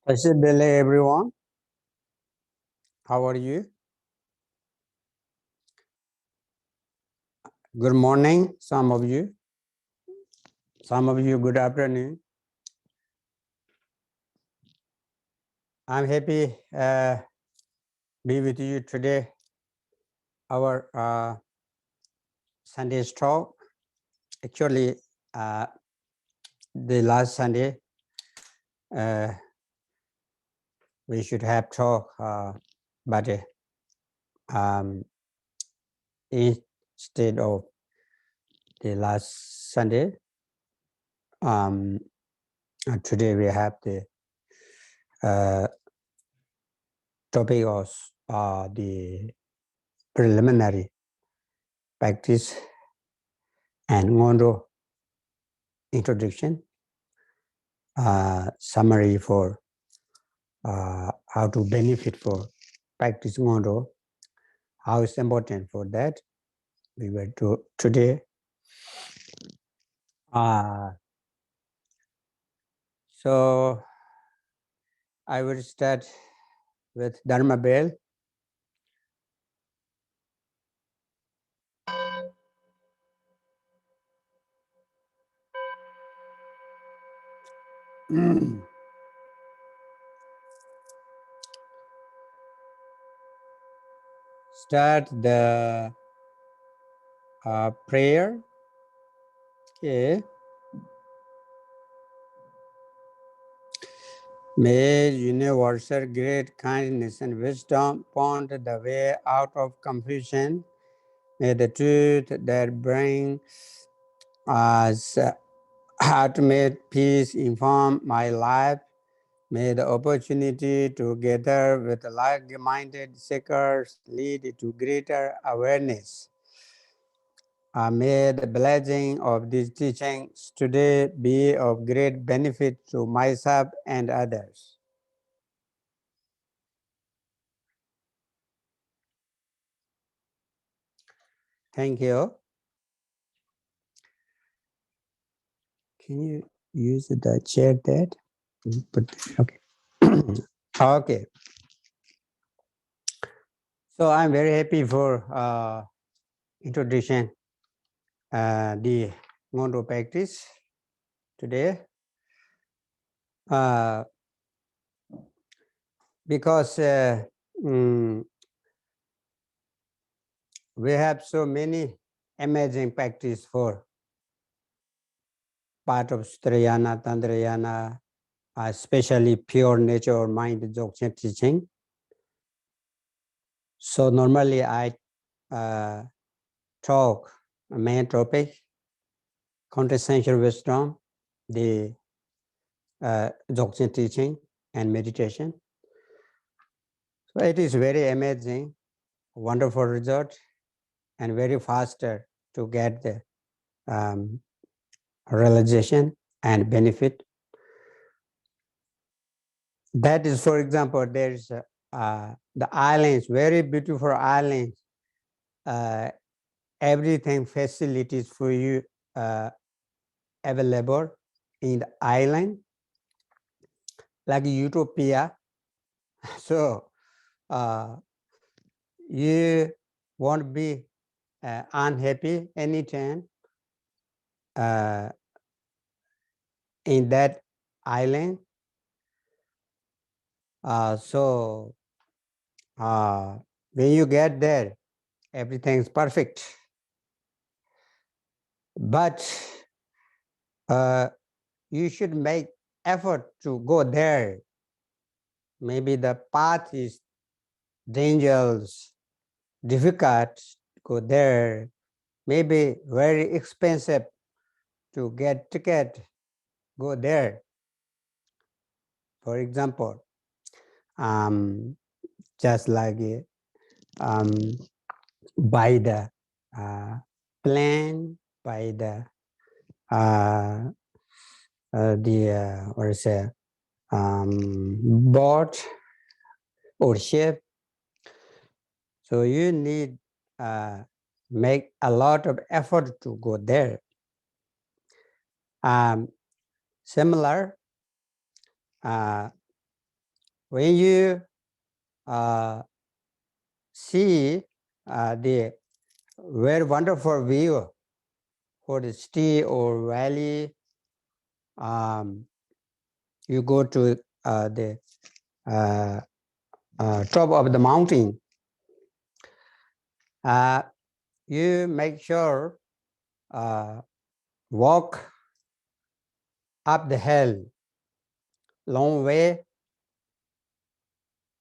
Possibly everyone. How are you? Good morning, some of you. Some of you, good afternoon. I'm happy be with you today. Our Sunday's talk. Actually, the last Sunday we should have talk, but instead of the last Sunday, today we have the topic of the preliminary practice and Ngondo introduction, summary for how to benefit for practice Ngondo, how it's important for that. We will do today. So I will start with Dharma Bell. Start the prayer. Okay. May universal great kindness and wisdom point the way out of confusion. May the truth that brings us ultimate peace inform my life. May the opportunity to gather with like-minded seekers lead to greater awareness. May the blessing of these teachings today be of great benefit to myself and others. Thank you. Can you use the chair that? Okay. Okay. So I'm very happy for introduction the Ngondo practice today. Because we have so many amazing practice for part of Strayana, Tandrayana, especially pure nature or mind Dzogchen teaching. So normally I talk main topic, quintessential wisdom, the Dzogchen teaching and meditation. So it is very amazing, wonderful result, and very faster to get the realization and benefit. That is, for example, there's the islands, very beautiful islands, everything facilities for you available in the island, like Utopia. So you won't be unhappy anytime in that island. So when you get there, everything is perfect. But you should make effort to go there. Maybe the path is dangerous, difficult to go there, maybe very expensive to get ticket, go there. For example, just like by the plane, by the what is it, boat or ship. So you need make a lot of effort to go there. Similar, When you see the very wonderful view for the city or valley, you go to the uh, top of the mountain. You make sure walk up the hill long way.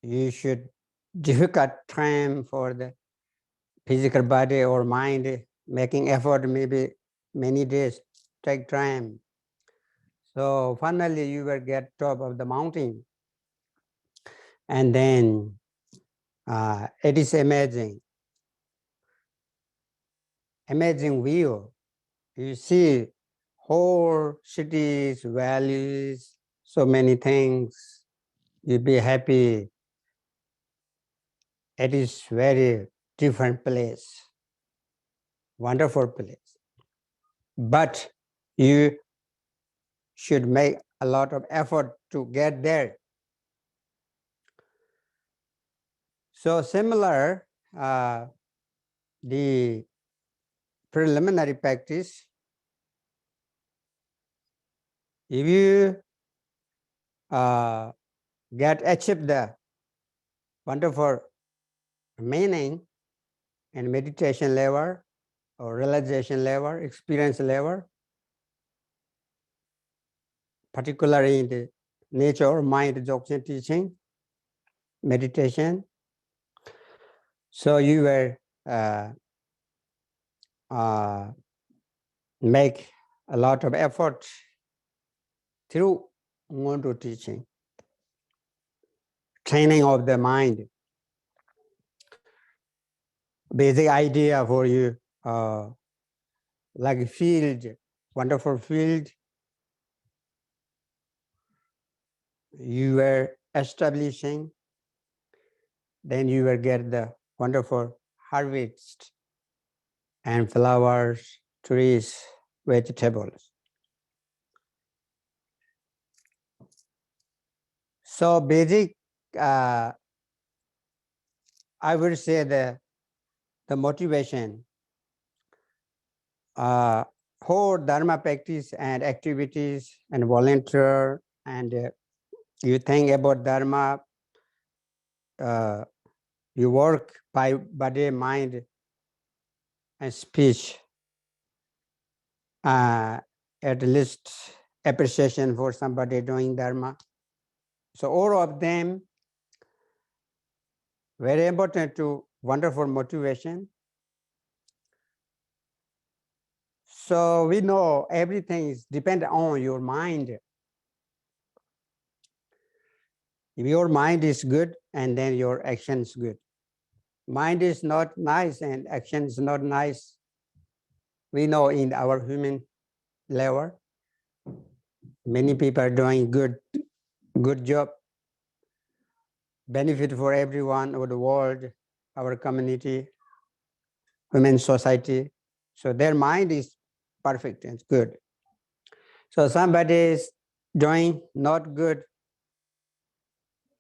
You should difficult time for the physical body or mind, making effort maybe many days, take time. So finally you will get top of the mountain. And then it is amazing view. You see whole cities, valleys, so many things. You'll be happy. It is very different place, wonderful place. But you should make a lot of effort to get there. So similar, the preliminary practice, if you achieve the wonderful meaning and meditation level or realization level, experience level, particularly in the nature or mind Dzogchen teaching, meditation. So you will make a lot of effort through Ngondu teaching, training of the mind. Basic idea for you, like a field, wonderful field. You were establishing, then you will get the wonderful harvest and flowers, trees, vegetables. So basic, I would say the motivation, whole Dharma practice and activities and volunteer, and you think about Dharma, you work by body, mind, and speech. At least appreciation for somebody doing Dharma. So all of them very important to wonderful motivation. So we know everything is dependent on your mind. If your mind is good, and then your action is good. Mind is not nice and action is not nice. We know in our human level, many people are doing good job, benefit for everyone of the world, our community, human society. So their mind is perfect and good. So somebody is doing not good,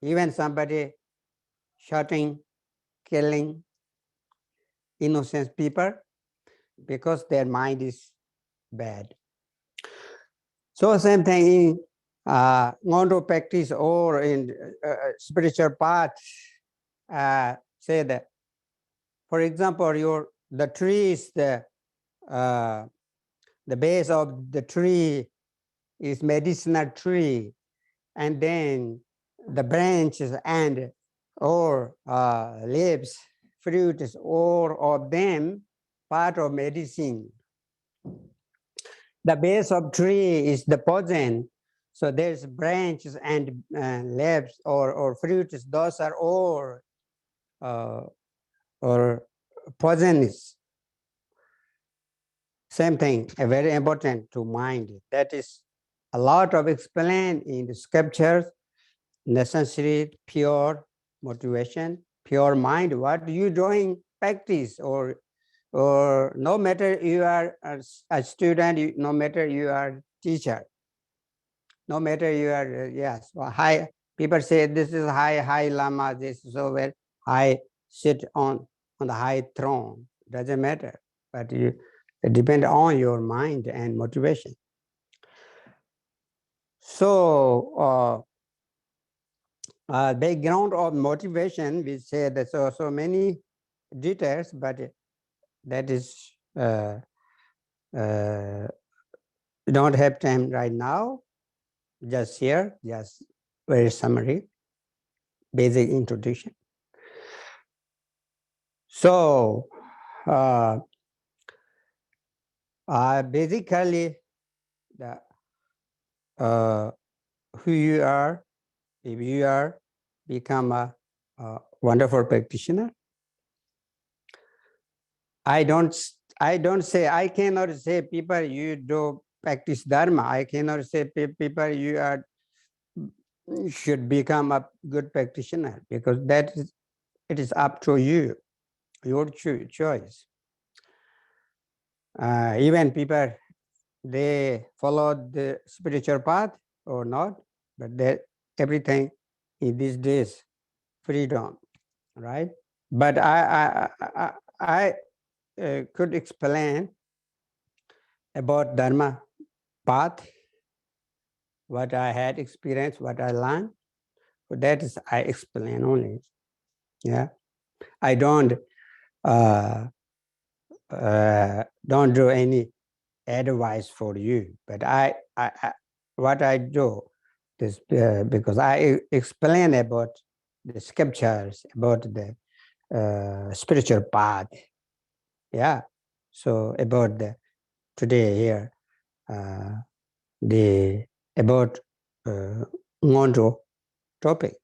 even somebody shooting, killing innocent people because their mind is bad. So same thing in Ngondo practice or in spiritual path. Say that, for example, the tree is the base of the tree is medicinal tree, and then the branches and or leaves, fruits, all of them part of medicine. The base of tree is the poison. So there's branches and leaves or fruits. Those are all or poisonous. Same thing, very important to mind. That is a lot of explained in the scriptures. Necessary, pure motivation, pure mind. What you doing? Practice or no matter you are a student, no matter you are teacher, no matter you are yes high People say this is high lama, this is so where I sit on the high throne. Doesn't matter. But it depends on your mind and motivation. So background of motivation, we say that so many details, but that is don't have time right now. Just here, just very summary, basic introduction. So basically, the who you are, if you are become a wonderful practitioner. I don't say, I cannot say people you do practice dharma. I cannot say people you are should become a good practitioner, because that is, it is up to you, your choice. Even people, they follow the spiritual path or not, but that everything in these days freedom, right? But I could explain about dharma path, what I had experienced, what I learned. So that is I explain only. Yeah, I don't do any advice for you, but I what I do is because I explain about the scriptures, about the spiritual path. Yeah, so about the today here, the about Ngondo topic,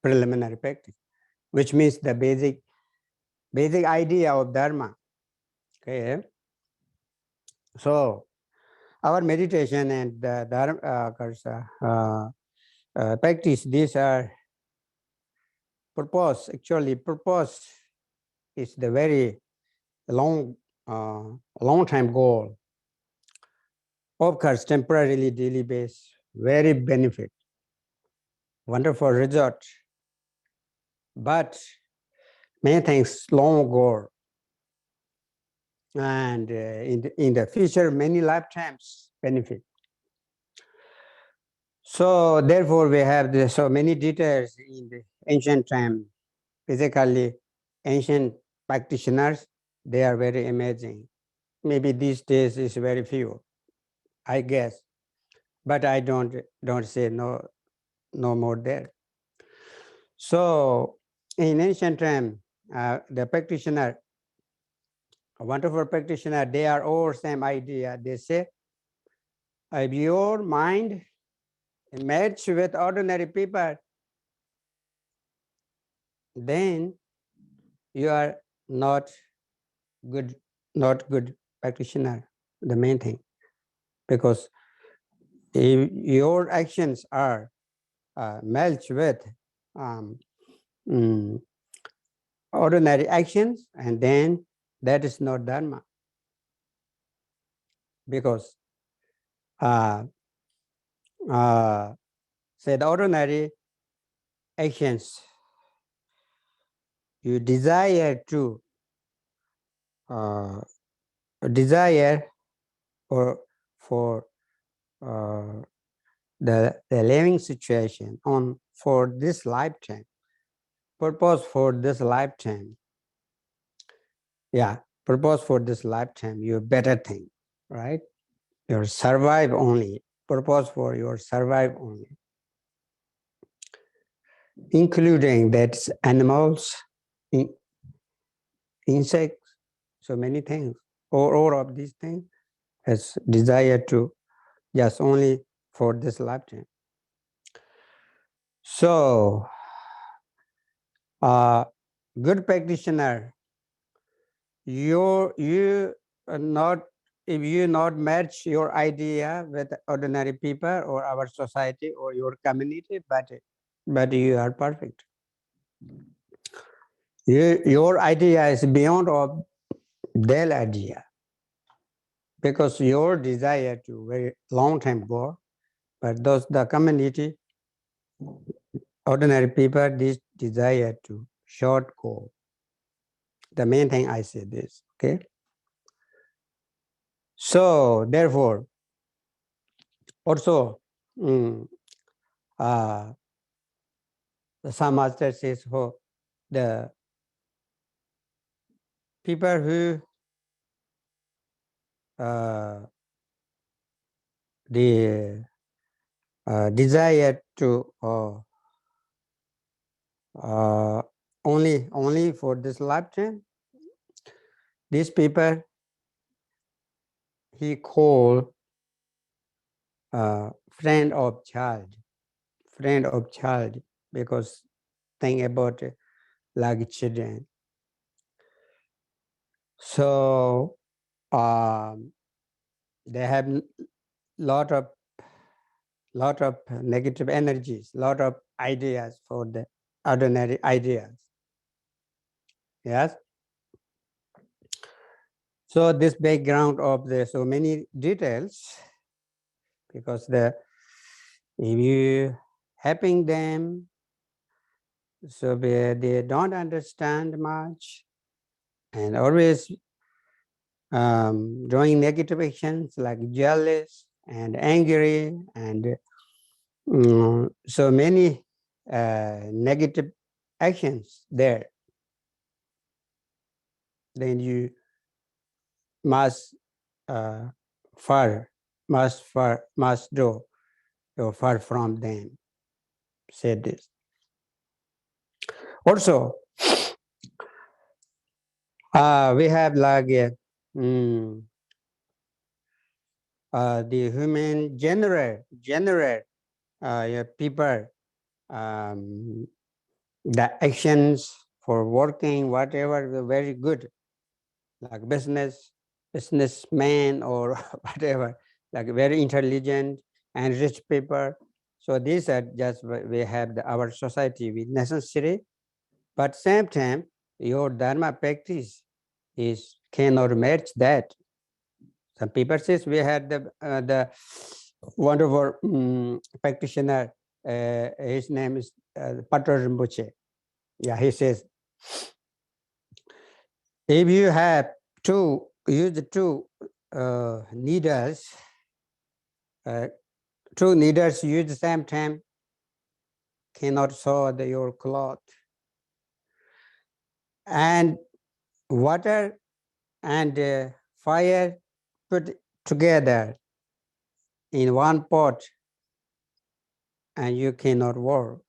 preliminary practice, which means the basic idea of dharma. Okay, so our meditation and dharma practice, these are purpose. Actually, purpose is the very long long time goal. Of course, temporarily daily base, very benefit, wonderful result, but many things long goal. And in the future, many lifetimes benefit. So therefore, we have so many details in the ancient time. Basically, ancient practitioners, they are very amazing. Maybe these days is very few, I guess, but I don't say no more there. So in ancient time, the practitioner, a wonderful practitioner, they are all same idea. They say, if your mind match with ordinary people, then you are not good, practitioner. The main thing, because if your actions are matched with um, mm, ordinary actions, and then that is not dharma, because say the ordinary actions, you desire to desire for the living situation on for this lifetime, purpose for this lifetime. Yeah, purpose for this lifetime, you better think, right? Your survive only, purpose for your survive only, including that animals, insects, so many things, or all of these things has desire to just only for this lifetime. So, good practitioner, you are not, if you not match your idea with ordinary people or our society or your community, but you are perfect. Your idea is beyond of their idea, because your desire to very long time go, but those the community ordinary people desire to short goal. The main thing I said is, okay? So, therefore, also, uh, some master says, oh, the people who the desire to only for this lifetime, these people he called friend of child, because think about like children. So they have lot of negative energies, lot of ideas for the ordinary ideas. Yes. So this background of the so many details, because if you helping them, so they don't understand much, and always drawing negative actions like jealous and angry, and so many negative actions there. Then you must must do far from them. Said this. Also, we have like the human generate people, the actions for working, whatever, very good, like businessman or whatever, like very intelligent and rich people. So these are just we have our society with necessary, but same time your dharma practice is cannot match that. Some people says we had the wonderful practitioner. His name is Pato Rinpoche. Yeah, he says, if you have use two needles, two needles use the same time, cannot sew your cloth. And water and fire put together in one pot, and you cannot work.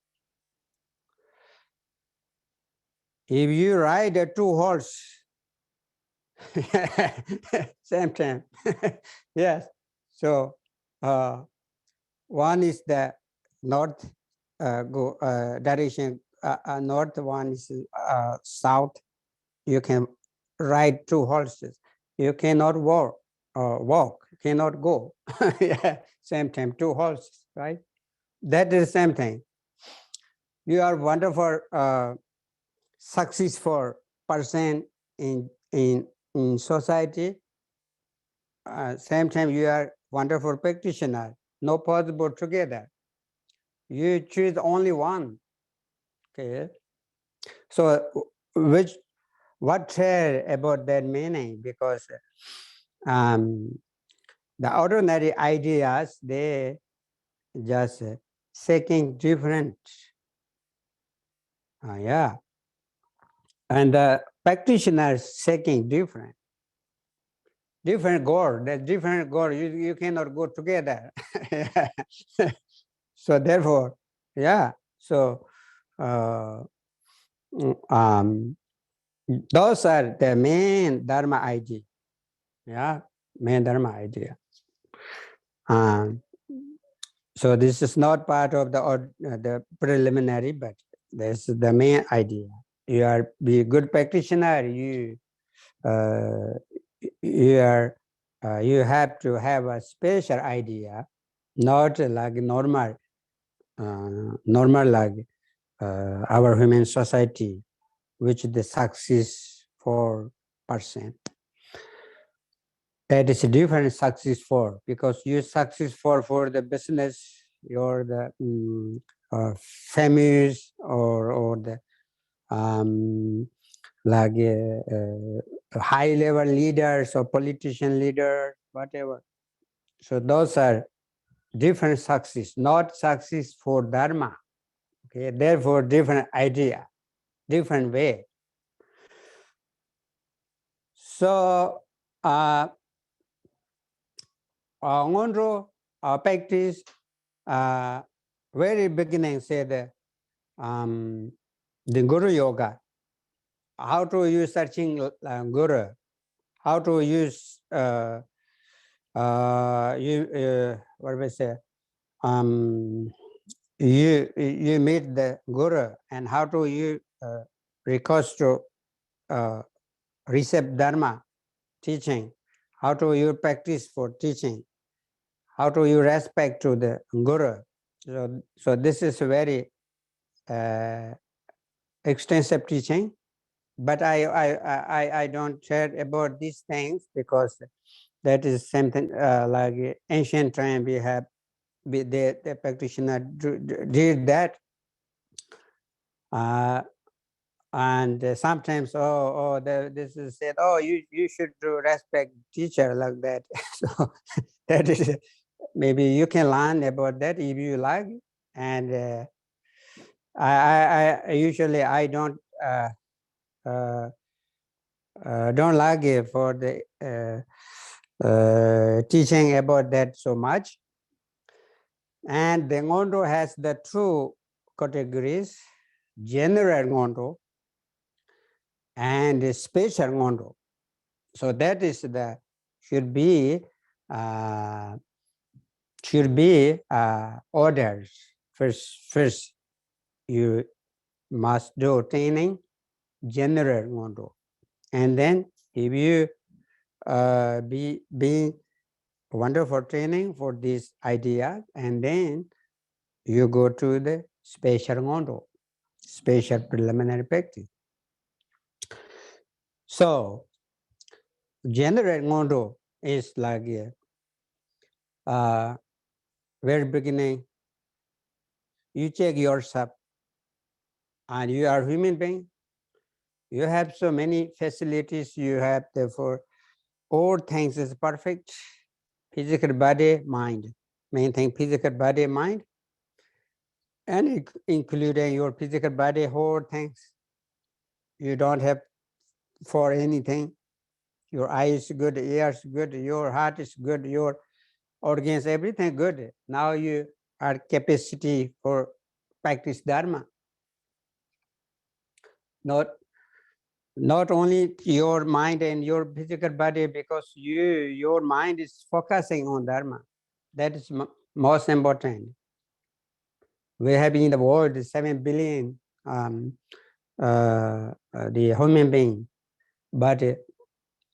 If you ride a two horse, same time, yes. So one is the north direction, north, one is south. You can ride two horses. You cannot walk, cannot go. Yeah, same time, two horses, right? That is the same thing. You are wonderful, successful person in society. Same time, you are wonderful practitioner. No possible together. You choose only one. Okay. So, what tell about that meaning? Because the ordinary ideas, they just seeking different. Yeah. And the practitioners seeking different goal. That different goal, you cannot go together. So therefore, yeah. So those are the main dharma idea. Yeah, main dharma idea. So this is not part of the preliminary, but this is the main idea. You are be a good practitioner. Uh, you have to have a special idea, not like normal like our human society, which the success for person. That is a different success for, because you success for the business, you're the famous or the like high level leaders or politician leaders, whatever. So those are different success, not success for dharma. Okay, therefore different idea, different way. So Ngondro practice very beginning said the Guru Yoga, how to use searching Guru, how to use what we say you meet the Guru and how to you request to receive Dharma teaching, how to you practice for teaching, how to you respect to the Guru. So this is a very extensive teaching, but I don't share about these things because that is something like ancient time we have the practitioner did that, and sometimes this is said, oh, you should respect teacher like that. So that is maybe you can learn about that if you like, and I usually I don't like it for the teaching about that so much. And the Ngondo has the two categories, general Ngondo and special Ngondo. So that is the uh, should be orders. First you must do training, general Ngondo, and then if you be wonderful training for this idea, and then you go to the special Ngondo, special preliminary practice. So general Ngondo is like very beginning. You check yourself, and you are human being. You have so many facilities. You have therefore all things is perfect. Physical body, mind. Main thing, physical body, mind, and including your physical body, whole things. You don't have for anything. Your eye is good, ears good, your heart is good, your organs, everything good. Now you are capacity for practice dharma. Not only your mind and your physical body, because your mind is focusing on dharma. That is most important. We have in the world 7 billion the human being, but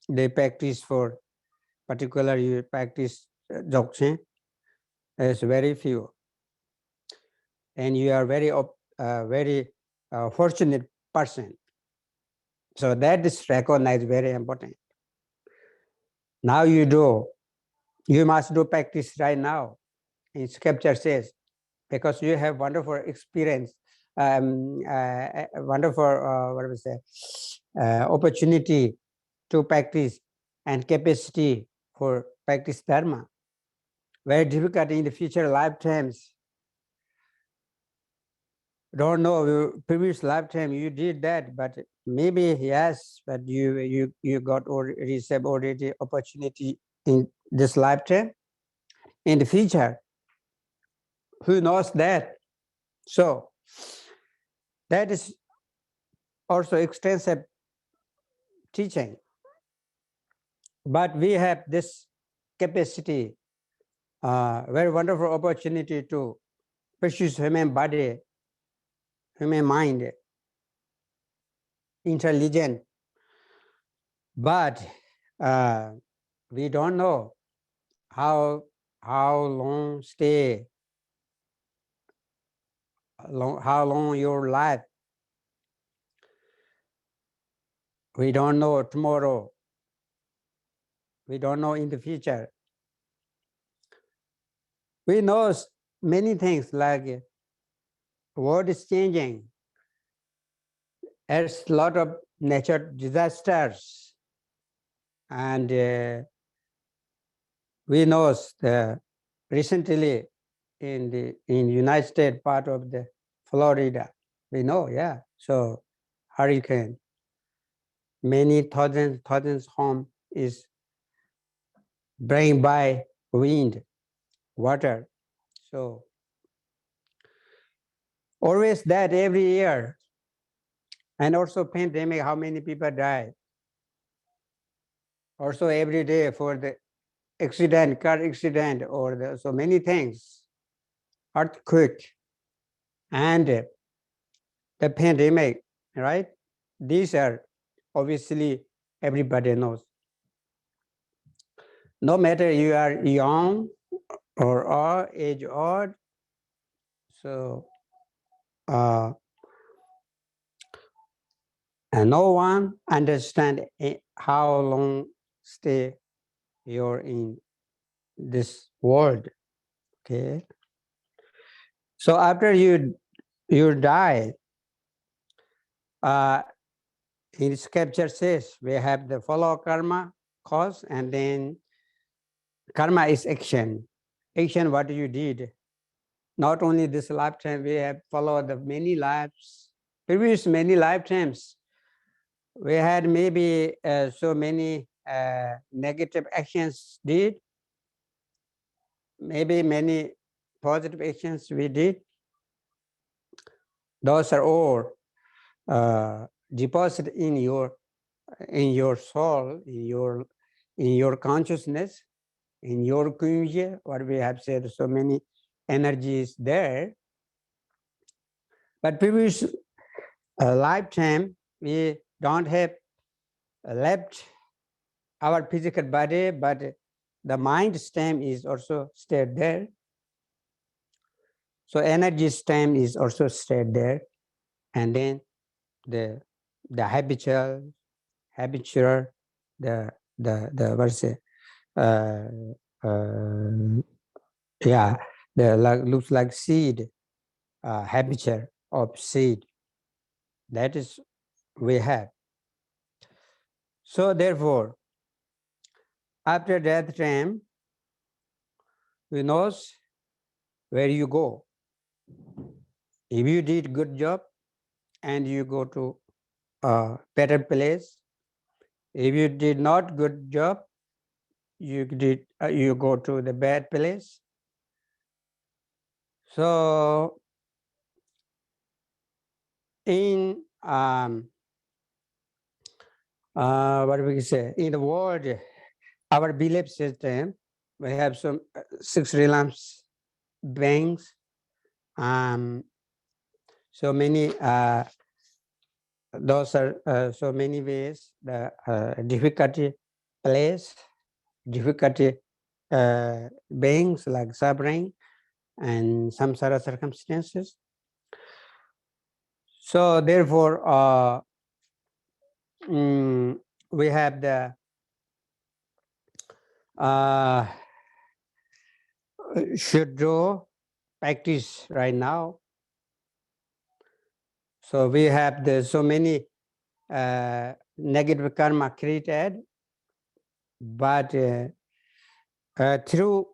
they practice for particular you practice Dzogchen. There's very few, and you are very fortunate person. So that is recognized very important. Now you must do practice right now. In scripture says, because you have wonderful experience, wonderful what do we say, opportunity to practice and capacity for practice dharma. Very difficult in the future lifetimes. Don't know previous lifetime you did that, but maybe yes, but you got or received already opportunity in this lifetime. In the future, who knows that? So that is also extensive teaching. But we have this capacity, very wonderful opportunity to pursue human body, human mind, intelligent. But we don't know how long stay, how long your life. We don't know tomorrow. We don't know in the future. We know many things like world is changing. There's a lot of natural disasters, and we know recently in United States, part of the Florida, we know, yeah. So hurricane, many thousands home is bring by wind, water. So always that every year, and also pandemic, how many people die? Also every day for the accident, car accident, or so many things, earthquake, and the pandemic, right? These are obviously everybody knows. No matter you are young or age old, so and no one understand how long stay you're in this world. Okay. So after you die, in scripture says we have the follow karma, cause, and then karma is action. Action, what you did. Not only this lifetime, we have followed the many lives, previous many lifetimes. We had maybe so many negative actions did, maybe many positive actions we did. Those are all deposited in your soul, in your consciousness, in your kunya, what we have said, so many energies there. But previous lifetime, we don't have left our physical body, but the mind stem is also stayed there. So energy stem is also stayed there. And then the habitual, the what's it? Yeah, the looks like seed, habitual of seed. That is we have. So therefore, after that time, we know where you go. If you did good job and you go to a better place, if you did not good job, you go to the bad place. So in what we say in the world, our belief system, we have some 6 realms beings, so many those are so many ways the difficulty place, difficulty beings like suffering and some sort of circumstances. So therefore we have the should do practice right now. So we have the so many negative karma created, but through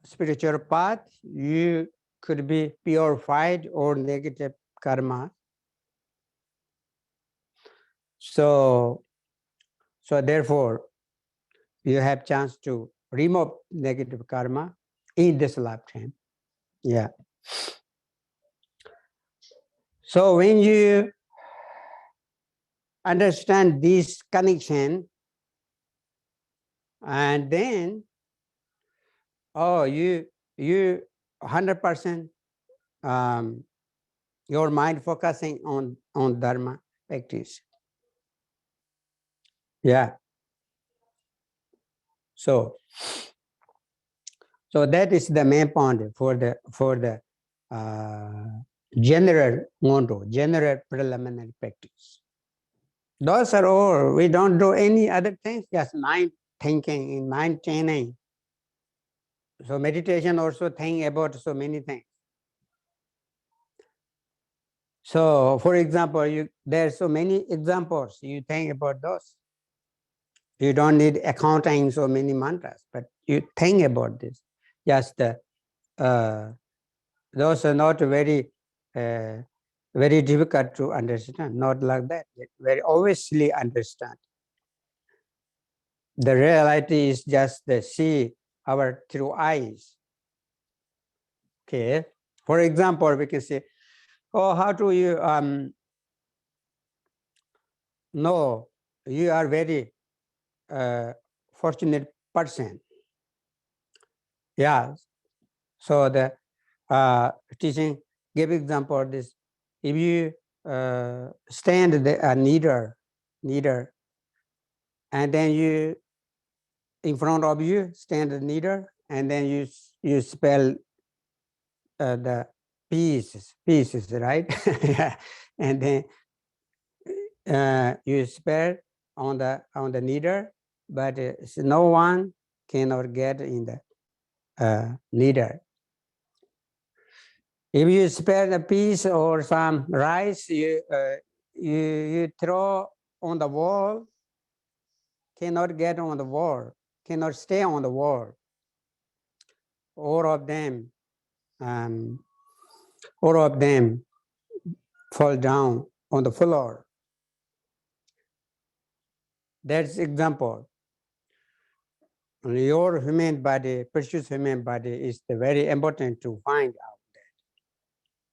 spiritual path, you could be purified or negative karma. So therefore, you have chance to remove negative karma in this lifetime. Yeah. So when you understand this connection, and then you 100% your mind focusing on dharma practice. Yeah. So that is the main point for the general preliminary practice. Those are all. We don't do any other things, just mind thinking, in mind training. So meditation also think about so many things. So, for example, there are so many examples. You think about those. You don't need accounting so many mantras, but you think about this. Just those are not very very difficult to understand. Not like that. Very obviously understand. The reality is just the see our through eyes. Okay. For example, we can say, "Oh, how do you know you are very fortunate person?" Yeah. So the teaching give example of this. If you stand the neither, and then you in front of you stand the neither, and then you spell the pieces, right? Yeah. And then you spell on the neither, but no one cannot get in the neither. If you spare a piece or some rice, you throw on the wall, cannot get on the wall, cannot stay on the wall. All of them, um, all of them fall down on the floor. That's example. Your human body, precious human body, is very important to find out that.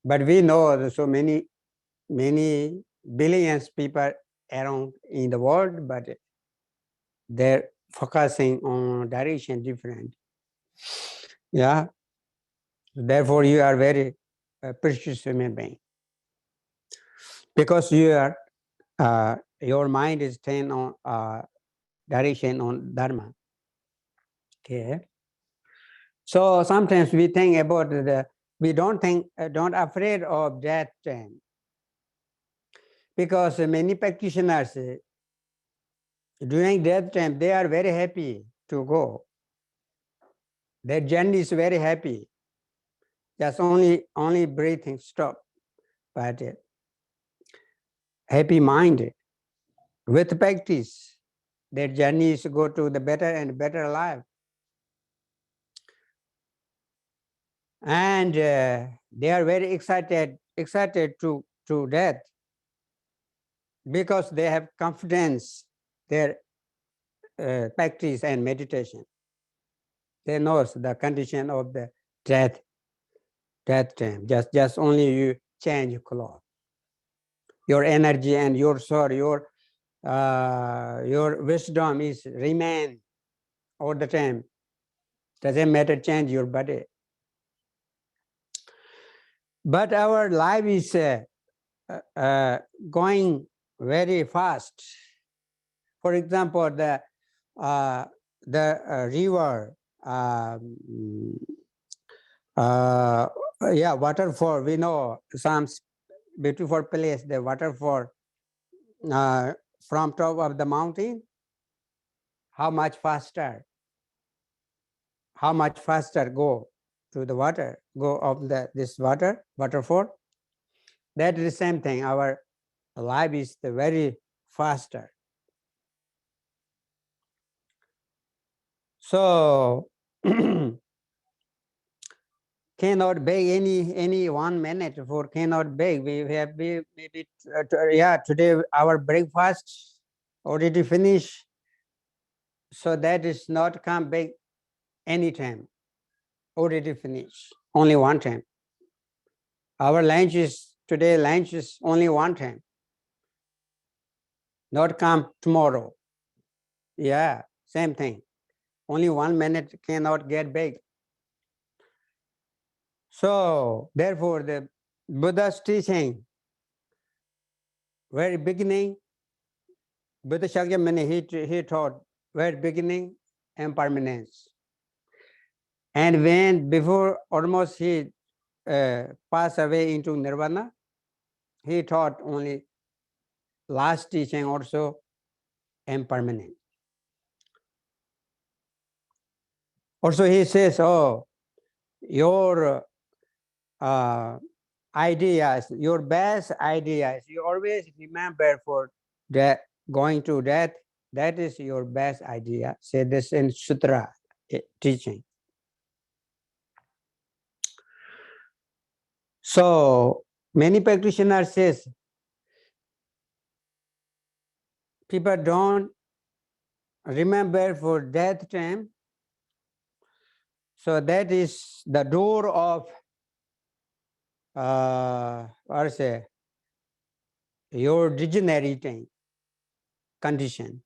But we know there's so many billions people around in the world, but they're focusing on direction different. Yeah. Therefore, you are very precious human being because your mind is trained on direction on dharma. Okay. So sometimes we think about we don't think, don't afraid of death time because many practitioners during death time they are very happy to go. Their journey is very happy. Just only breathing stop, but happy mind with practice. Their journey is to go to the better and better life. And they are very excited to death because they have confidence, their practice and meditation. They know the condition of the death time. Just only you change cloth. Your energy and your soul, your wisdom is remain all the time. Doesn't matter change your body. But our life is going very fast. For example, the river, uh, yeah, waterfall. We know some beautiful place. The waterfall from top of the mountain. How much faster? How much faster go to the water? Go of this waterfall. That is the same thing. Our life is the very faster. So cannot beg any 1 minute for cannot beg. We have maybe yeah, today our breakfast already finished. So that is not come back anytime. Already finished. Only one time. Our lunch is today lunch is only one time. Not come tomorrow. Yeah, same thing. Only 1 minute cannot get back. So therefore the Buddha's teaching, very beginning, Buddha Shakyamuni, he taught very beginning impermanence. And when before almost he passed away into nirvana, he taught only last teaching also impermanent. Also he says, oh, your ideas, your best ideas. You always remember for that going to that. That is your best idea. Say this in sutra teaching. So many practitioners says people don't remember for death time. So that is the door of what say your degenerating condition,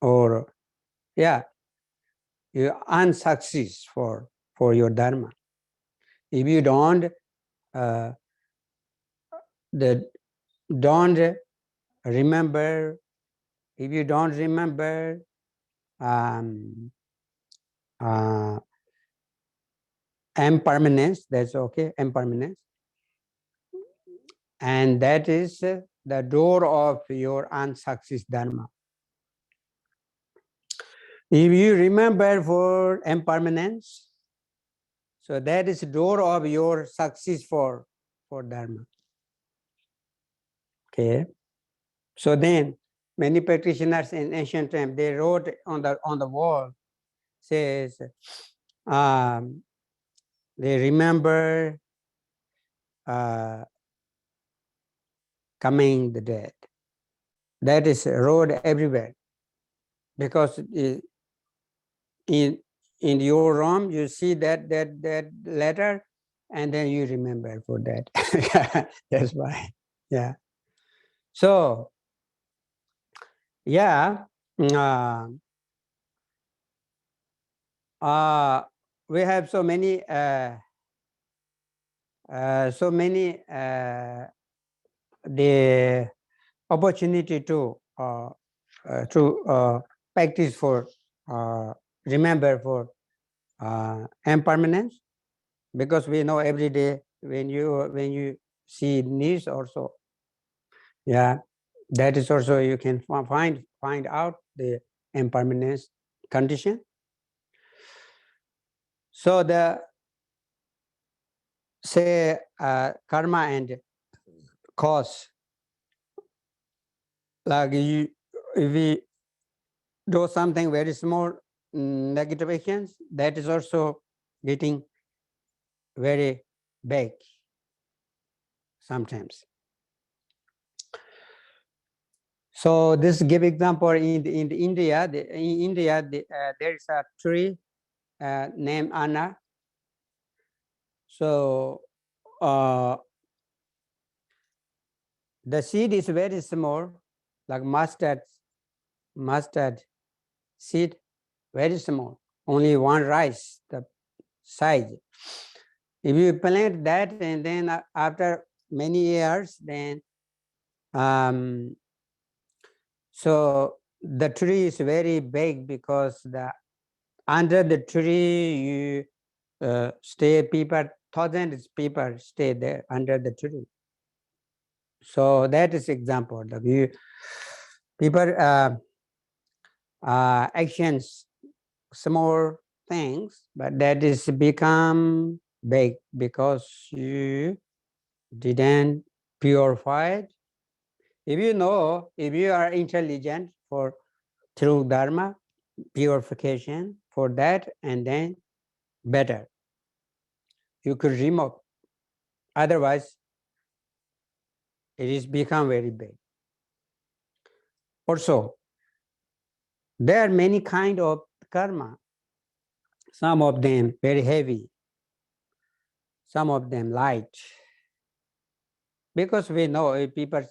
or yeah, your unsuccess for your dharma. If you don't uh, the don't remember, if you don't remember um, uh, impermanence, that's okay, impermanence, and that is the door of your unsuccess dharma. If you remember for impermanence, so that is the door of your success for dharma. Okay. So then many practitioners in ancient time, they wrote on the wall, says they remember coming the dead. That is wrote everywhere, because in your room you see that letter, and then you remember for that. That's why. Yeah. So yeah, uh, we have so many the opportunity to practice for remember for impermanence, because we know every day when you see news also, yeah, that is also you can find out the impermanence condition. So the say karma and cause, like you, if we do something very small negative actions, that is also getting very big sometimes. So this give example in India. In India, there is a tree named Anna. So the seed is very small, like mustard seed, very small, only one rice the size. If you plant that, and then after many years, then so the tree is very big, because the under the tree you stay people, thousands people stay there under the tree. So that is example. The view people actions small things, but that is become big because you didn't purify it. If you know, if you are intelligent for through dharma purification for that, and then better you could remove. Otherwise, it is become very big. Also, there are many kind of karma. Some of them very heavy, some of them light. Because we know people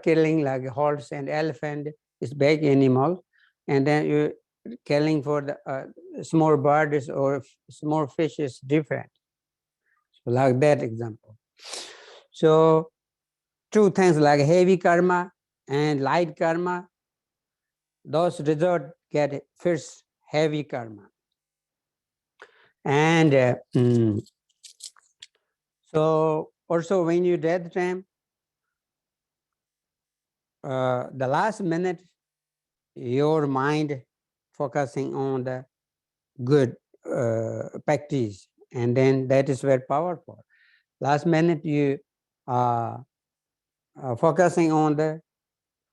killing like horse and elephant is big animal, and then you killing for the small birds or small fish is different. So like that example. So two things like heavy karma and light karma, those result get first heavy karma. And so also when you death time, the last minute, your mind focusing on the good practice, and then that is very powerful. Last minute you focusing on the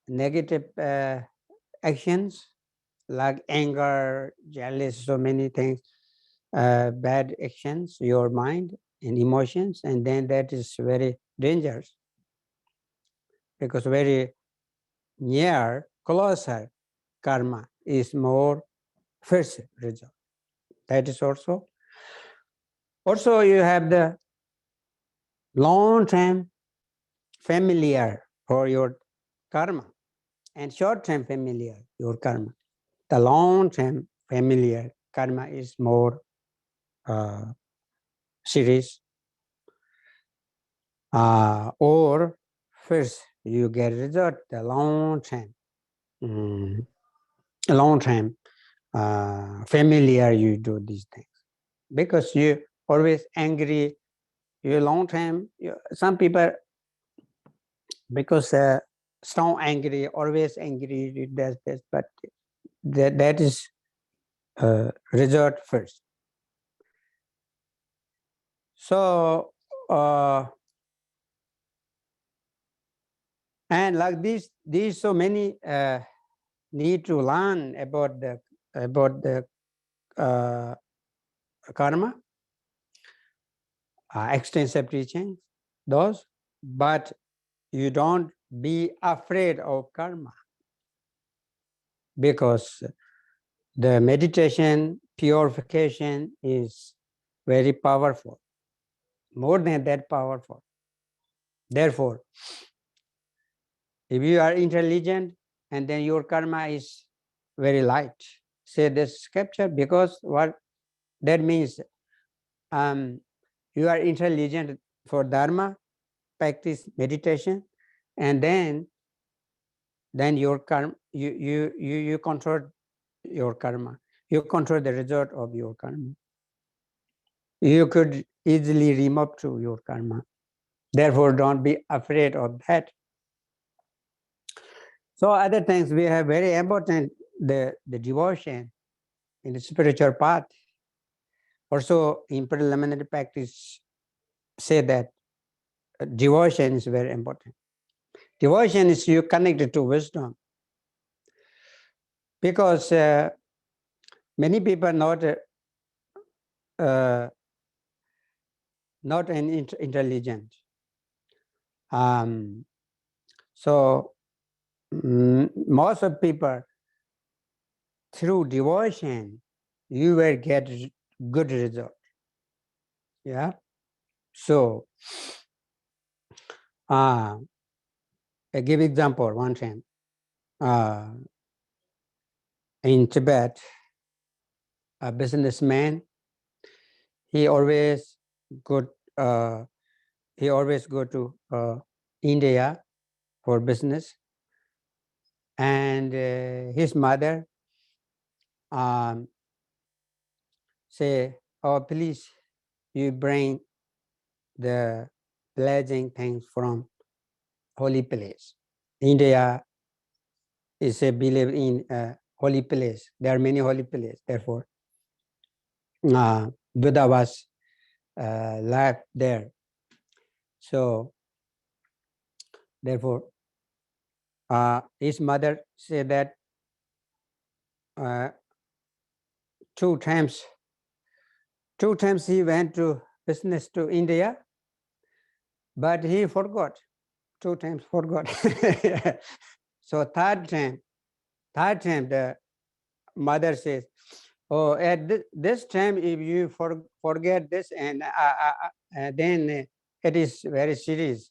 negative actions like anger, jealous, so many things, bad actions, your mind and emotions, and then that is very dangerous because very near, closer karma is more first result. That is also you have the long-term familiar for your karma and short-term familiar your karma. The long-term familiar karma is more serious, or first you get result the long-term, long-term familiar you do these things because you always angry. You long-term, some people because strong angry, always angry, you does this, but that is result first. So and like these so many need to learn about the uh, karma, extensive teachings, those, but you don't be afraid of karma because the meditation purification is very powerful, more than that powerful. Therefore, if you are intelligent and then your karma is very light, say this scripture, because what that means, you are intelligent for dharma, practice meditation, and then your karma, you control your karma, you control the result of your karma. You could easily remove to your karma. Therefore, don't be afraid of that. So other things we have very important, the devotion in the spiritual path. Also in preliminary practice say that devotion is very important. Devotion is you connected to wisdom because many people uh, not intelligent. So most of people through devotion you will get good result. Yeah. So I give example one time. In Tibet, a businessman, he always go uh, he always go to India for business, and his mother um, say, "Oh, please, you bring the blessing things from holy place. India is a believe in holy place. There are many holy places. Therefore, Buddha was live there. So, therefore, his mother said that uh, two times he went to business to India, but he forgot. Two times forgot. So third time the mother says, "Oh, at this time, if you forget this, and then it is very serious.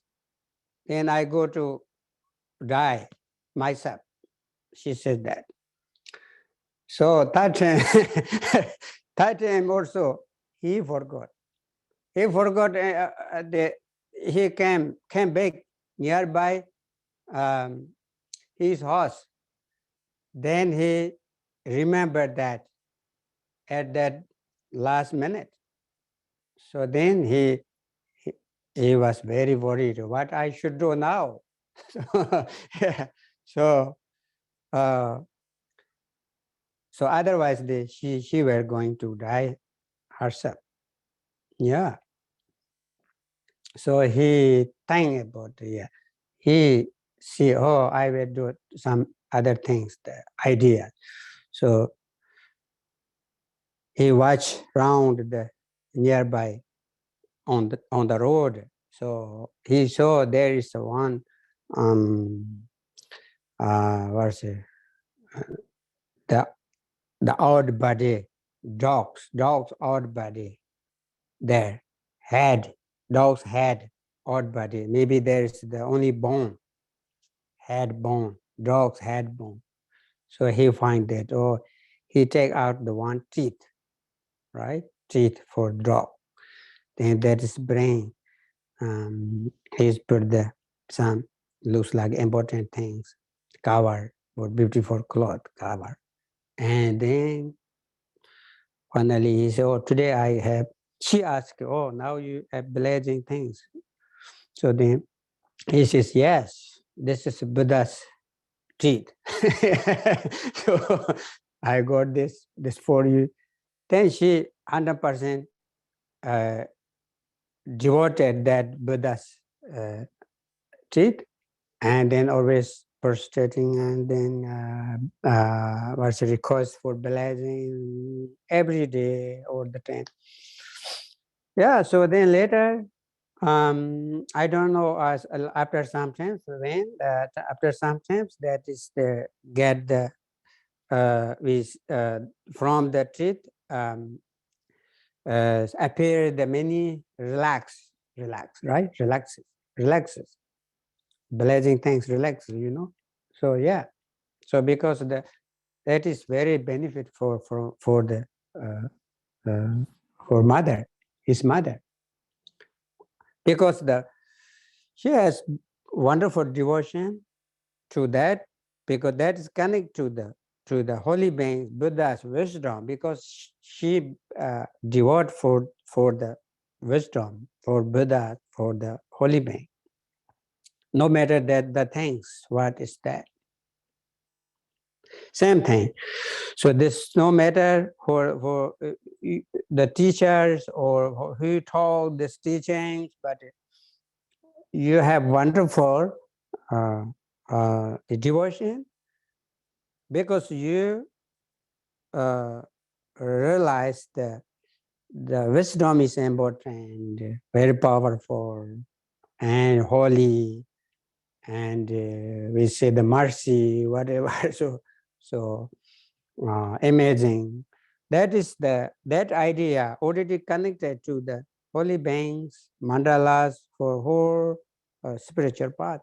Then I go to die myself." She said that. So third time, third time also he forgot. He forgot. He came back nearby his house. Then he remembered that at that last minute. So then he, he was very worried. What I should do now? So, yeah. So so otherwise she were going to die herself. Yeah. So he think about, yeah, he see, oh, I will do some other things, the idea. So he watch round the nearby on the road. So he saw there is one what's it, the odd body, dogs odd body there, head, dog's head, odd body. Maybe there is the only bone, head bone, dog's head bone. So he find that, or he take out the one teeth, right? Teeth for dog. Then that is brain. He's put the some looks like important things, cover or beautiful cloth cover. And then finally he said, oh, today I have, she asked, oh, now you have blazing things. So then he says, yes, this is Buddha's teeth. So I got this for you. Then she 100% uh, devoted that Buddha's teeth, and then always prostrating, and then was a request for blessing every day all the time. Yeah, so then later, I don't know, as after sometimes when after sometimes that is the get the from the treat appear the many right, relaxes, blessing things relaxes, you know. So yeah, so because that is very benefit for the uh, uh, for mother, his mother, because she has wonderful devotion to that, because that is connected to the holy beings, Buddha's wisdom, because she devote for the wisdom, for Buddha, for the holy being. No matter that the things, what is that? Same thing. So this no matter for the teachers or who told this teachings, but you have wonderful uh, devotion, because you realize the wisdom is important, very powerful and holy, and we say the mercy, whatever. So amazing. That is that idea already connected to the holy beings, mandalas for whole spiritual path.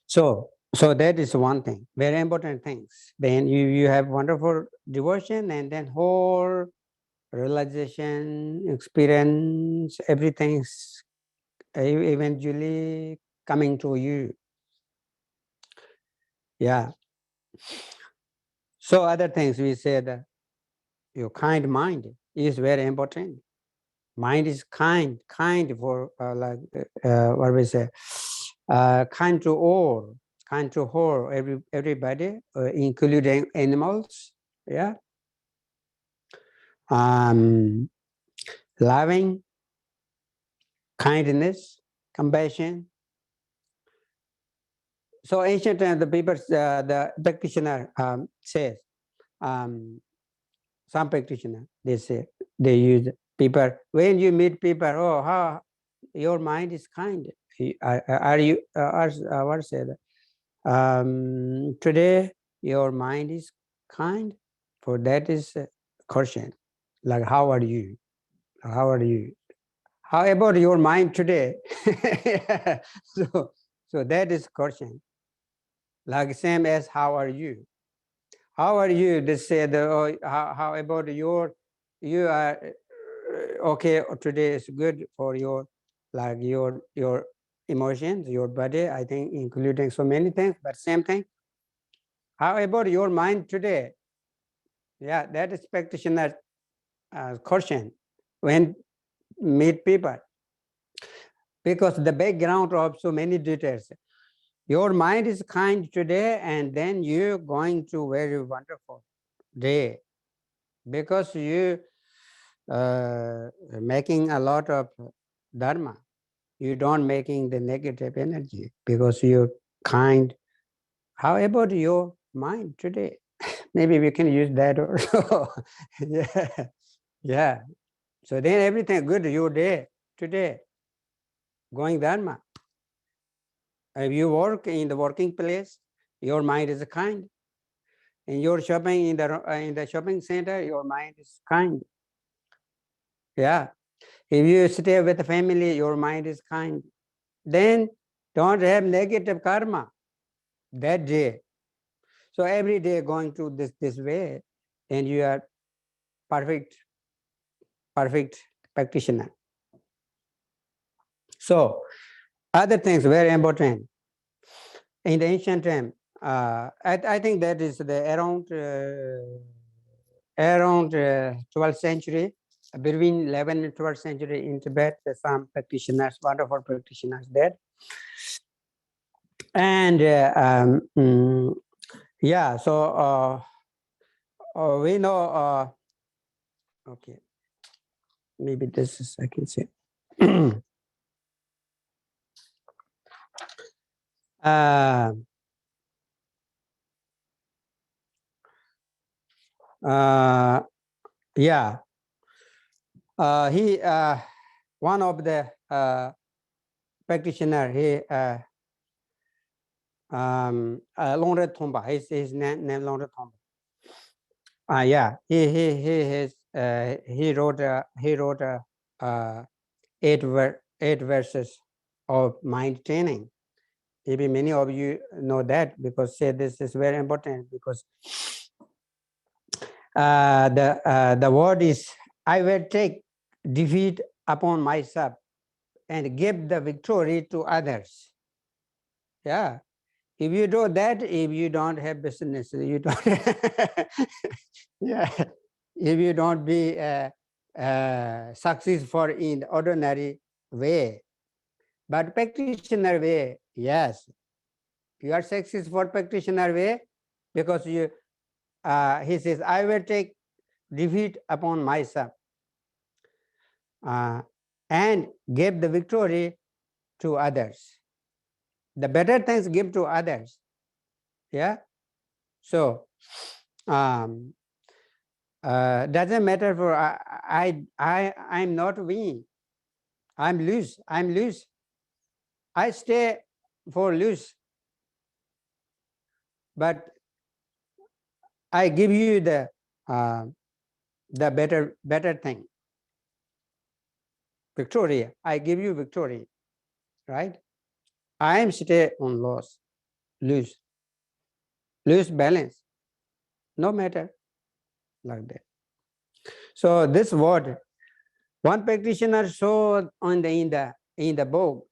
So that is one thing, very important things. Then you have wonderful devotion, and then whole realization, experience, everything's eventually coming to you. Yeah. So other things we said, your kind mind is very important. Mind is kind for what we say, kind to all, everybody, including animals. Yeah. Loving, kindness, compassion. So ancient times, the people, the practitioner says, some practitioner, they say, they use people, when you meet people, oh, how your mind is kind. Are you, what say that? Today, your mind is kind. For that is a question. Like, how are you? How are you? How about your mind today? So that is question. Like same as how are you? How are you? They say oh, how about you are okay today is good for your like your emotions, your body, I think including so many things, but same thing. How about your mind today? Yeah, that is practitioner question when meet people, because the background of so many details. Your mind is kind today, and then you're going to very wonderful day, because making a lot of dharma. You don't making the negative energy because you're kind. How about your mind today? Maybe we can use that also. Yeah, yeah. So then everything good your day today, going dharma. If you work in the working place, your mind is kind. And you're shopping in the shopping center, your mind is kind. Yeah. If you stay with the family, your mind is kind. Then don't have negative karma that day. So every day going to this way, and you are perfect practitioner. So other things very important in the ancient time. I think that is the around 12th century, between 11th and 12th century in Tibet. Some practitioners, wonderful practitioners there, and yeah. So we know. Okay, maybe this is I can say. uh, uh, yeah. He one of the practitioner. He Longre Thomba. His name Longre Thomba. Yeah. He wrote eight verses of mind training. Maybe many of you know that because say this is very important because the word is I will take defeat upon myself and give the victory to others. Yeah. If you do that, if you don't have business, you don't. Yeah. If you don't be successful in the ordinary way, but practitioner way, yes, you are successful practitioner way because you. He says, I will take defeat upon myself and give the victory to others. The better things give to others. Yeah. So doesn't matter for I'm not win. I'm lose. I'm lose. I stay for lose. But I give you the better thing. Victory. I give you victory. Right? I am stay on loss. Lose balance. No matter like that. So this word, one practitioner saw on in the book,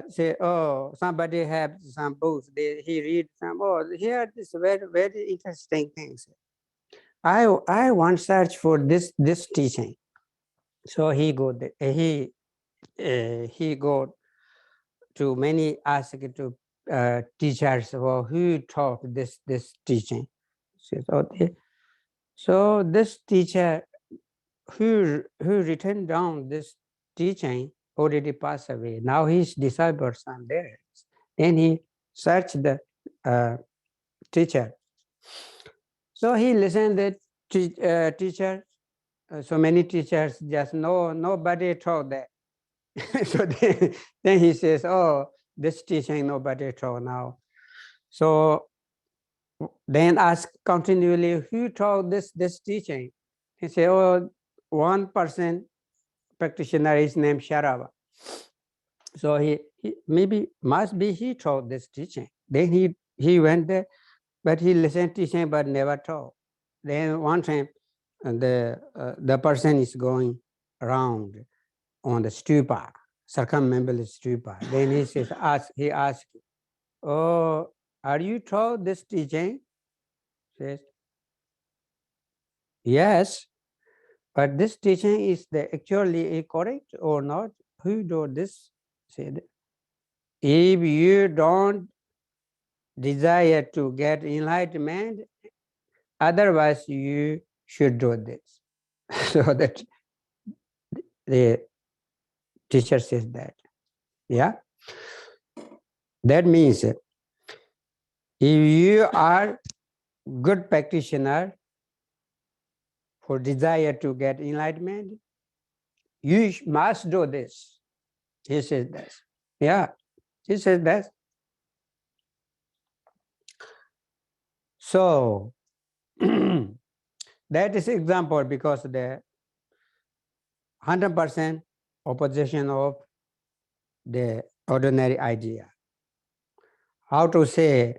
say, oh, somebody have some books. He read some. Oh, here this very interesting things. I want search for this teaching. So he go to many asked to teachers who taught this teaching. So this teacher who written down this teaching already passed away. Now his disciples are there. Then he searched the teacher. So he listened the teacher. So many teachers just nobody taught that. So then he says, oh, this teaching nobody taught now. So then ask continually, who taught this teaching? He said, oh, one person practitioner is named Sharava. So he maybe must be he taught this teaching. Then he went there, but he listened teaching but never taught. Then one time the person is going around on the stupa, circumambulate stupa. Then he asked, oh, are you taught this teaching? Says, yes, but this teaching is actually correct or not? Who do this? Said, if you don't desire to get enlightenment, otherwise you should do this. So that the teacher says that. Yeah. That means if you are good practitioner for desire to get enlightenment, you must do this. He says that. Yeah. He says that. So that is example because the 100% opposition of the ordinary idea. How to say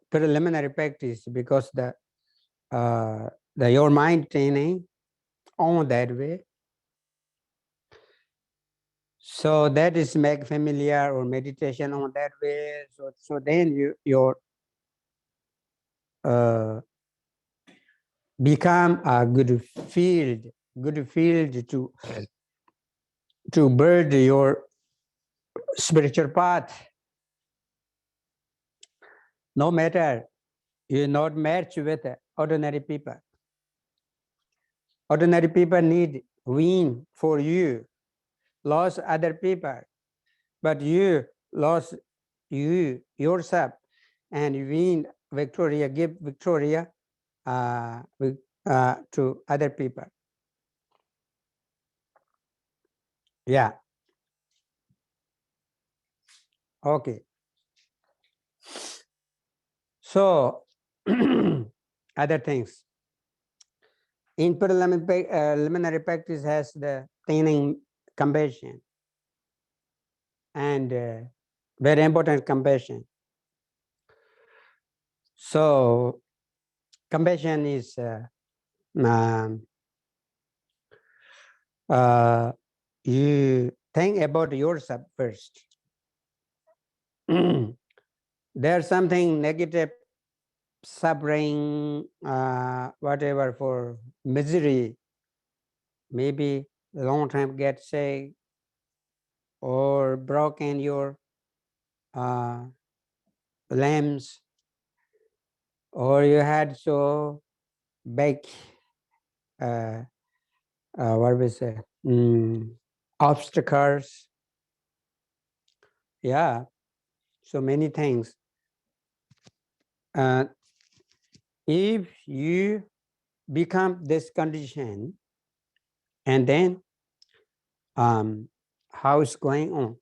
preliminary practice because the your mind training on that way. So that is make familiar or meditation on that way. So then your uh, become a good field to build your spiritual path. No matter you not match with ordinary people. Ordinary people need win for you, lost other people, but you lost you yourself and win Victoria, give Victoria to other people. Yeah. Okay. So other things. In preliminary practice has the training compassion and very important compassion. So compassion is um, you think about yourself first. There's something negative, suffering, whatever for misery, maybe a long time get sick or broken your uh, limbs, or you had so big, what we say, obstacles. Yeah, so many things. Uh, if you become this condition, and then how it's going on,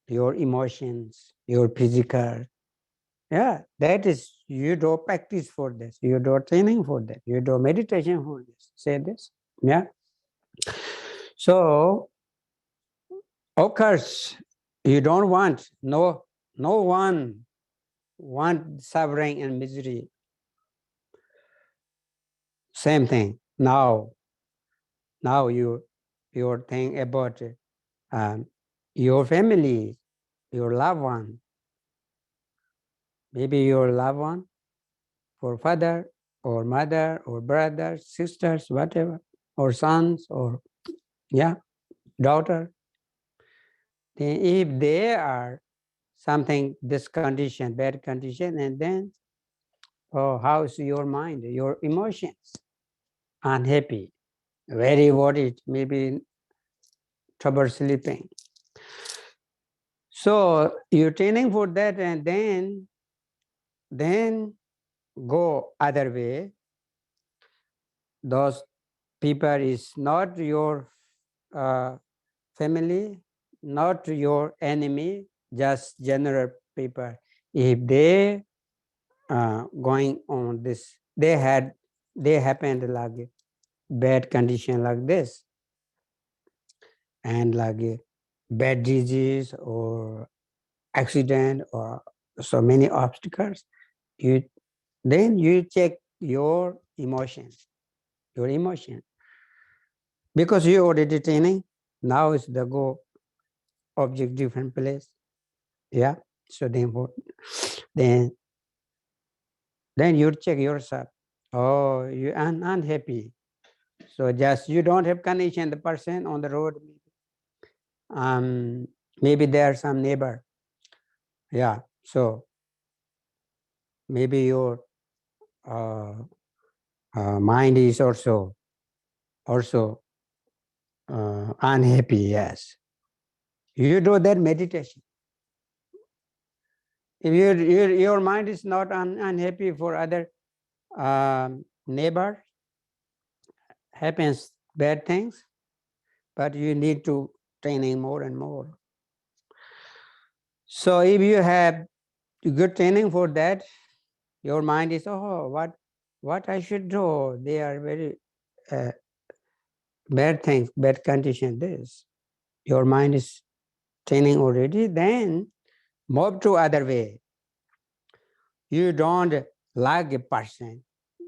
your emotions, your physical, yeah, that is, you do practice for this, you do training for that, you do meditation for this, say this, yeah. So of course you don't want, no one want suffering and misery. Same thing now you're thinking about your family, your loved one, maybe your loved one, for father or mother or brothers, sisters, whatever, or sons or yeah, daughter. Then if they are something this condition, bad condition, and then how's your mind, your emotions? Unhappy, very worried, maybe trouble sleeping. So you're training for that, and then go other way. Those people is not your uh, family, not your enemy, just general people. If they going on this, they happened like bad condition like this, and like a bad disease or accident or so many obstacles, you then you check your emotions, because you already training. Now is the go object different place. Yeah. So then then you check yourself. Oh, you are unhappy. So just you don't have connection the person on the road. Um, maybe there are some neighbor. Yeah. So maybe your mind is also also unhappy, yes. You do that meditation. If your mind is not unhappy for other neighbor, happens bad things, but you need to training more and more. So if you have good training for that, your mind is, oh, what I should do? They are very bad things, bad condition. This, your mind is training already. Then move to other way. You don't like a person,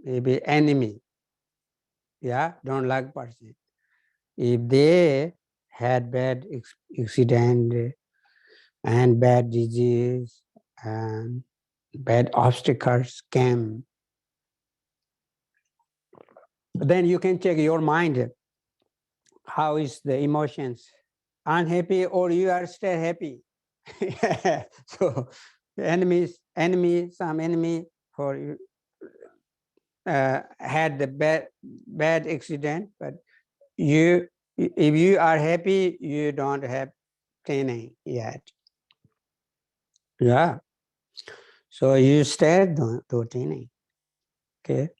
maybe enemy. Yeah, don't like person. If they had bad accident and bad disease and bad obstacles came, then you can check your mind. How is the emotions? Unhappy or you are still happy? So some enemy for you had the bad accident, but you, if you are happy, you don't have training yet. Yeah. So you start to training. Okay.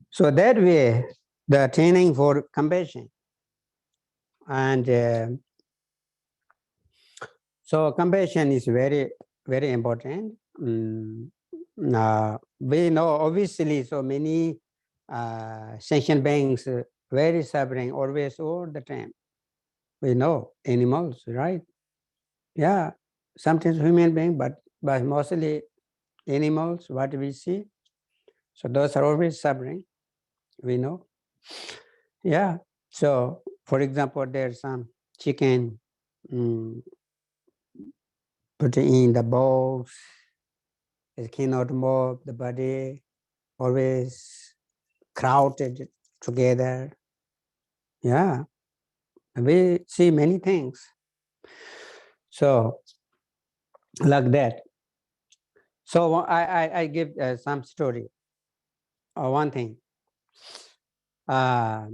So that way, the training for compassion. And so compassion is very, very important. We know obviously so many sentient beings very suffering always all the time. We know animals, right? Yeah, sometimes human being, but mostly animals, what we see. So those are always suffering, we know. Yeah. So for example, there's some chicken put in the box, it cannot move the body, always crowded together. Yeah. We see many things. So like that. So I give some story. One thing. Uh,